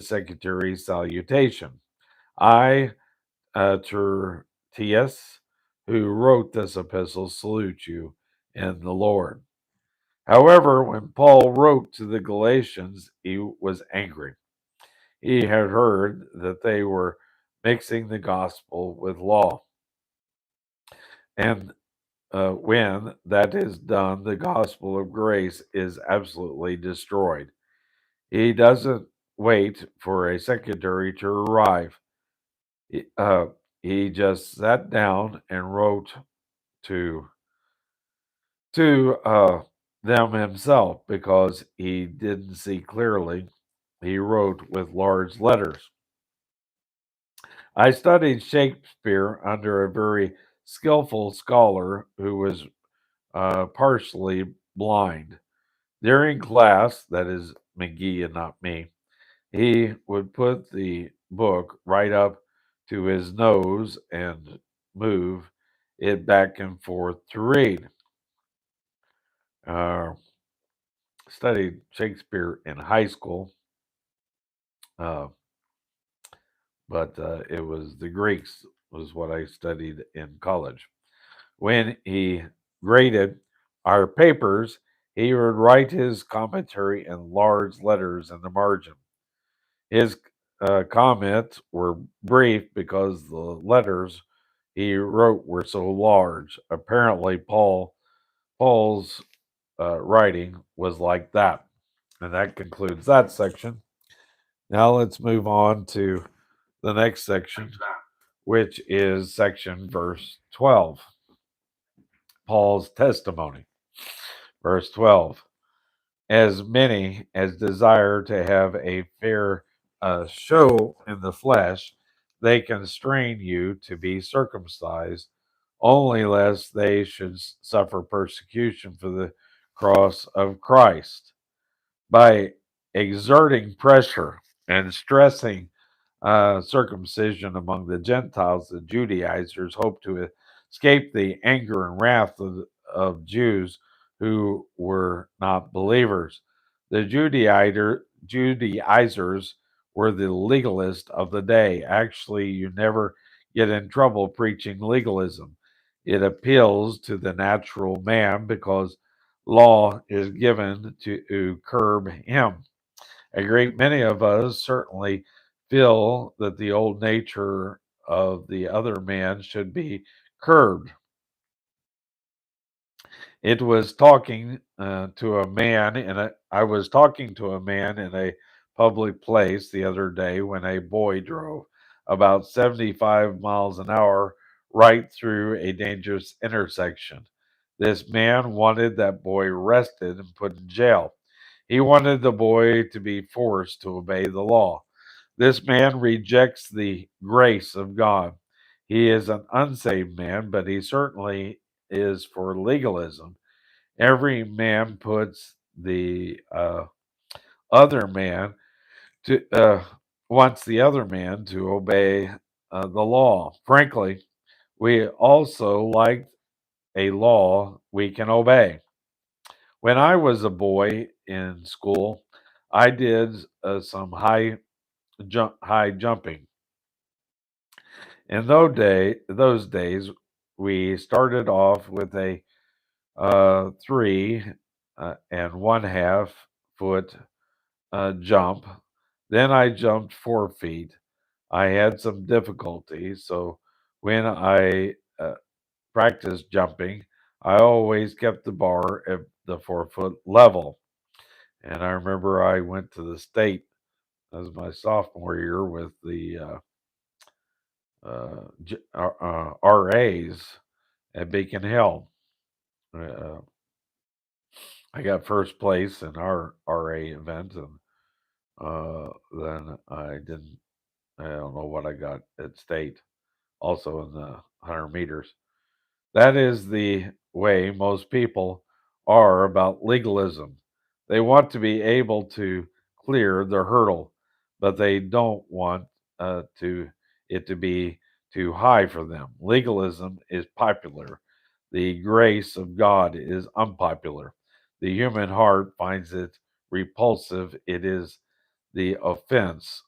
secondary salutation. I, Tertius, who wrote this epistle, salute you in the Lord. However, when Paul wrote to the Galatians, he was angry. He had heard that they were mixing the gospel with law. And when that is done, the gospel of grace is absolutely destroyed. He doesn't wait for a secondary to arrive. He, uh, he just sat down and wrote to to them himself because he didn't see clearly. He wrote with large letters. I studied Shakespeare under a very skillful scholar who was partially blind. During class, that is McGee and not me, he would put the book right up to his nose and move it back and forth to read. Uh, Studied Shakespeare in high school, uh, but it was the Greeks was what I studied in college. When he graded our papers, he would write his commentary in large letters in the margin. His comments were brief because the letters he wrote were so large. Apparently, Paul's writing was like that. And that concludes that section. Now let's move on to the next section, which is section verse 12, Paul's testimony. Verse 12, as many as desire to have a fair show in the flesh, they constrain you to be circumcised, only lest they should suffer persecution for the cross of Christ. By exerting pressure and stressing circumcision among the Gentiles, the Judaizers hope to escape the anger and wrath of Jews who were not believers. The Judaizers were the legalists of the day. Actually, you never get in trouble preaching legalism. It appeals to the natural man because law is given to curb him. A great many of us certainly feel that the old nature of the other man should be curbed. It was talking to a man in a. I was talking to a man in a public place the other day when a boy drove about 75 miles an hour right through a dangerous intersection. This man wanted that boy arrested and put in jail. He wanted the boy to be forced to obey the law. This man rejects the grace of God. He is an unsaved man, but he certainly is for legalism. Every man puts the other man to wants the other man to obey the law. Frankly, we also like a law we can obey. When I was a boy in school, I did some high jumping. In those days, we started off with a 3.5 foot jump. Then I jumped 4 feet. I had some difficulty, so when I practiced jumping, I always kept the bar at the 4 foot level. And I remember I went to the state as my sophomore year with the RAs at Beacon Hill. Uh, I got first place in our RA event, and then I didn't. I don't know what I got at state. Also in the 100 meters. That is the way most people are about legalism. They want to be able to clear the hurdle, but they don't want to it to be too high for them. Legalism is popular. The grace of God is unpopular. The human heart finds it repulsive. It is the offense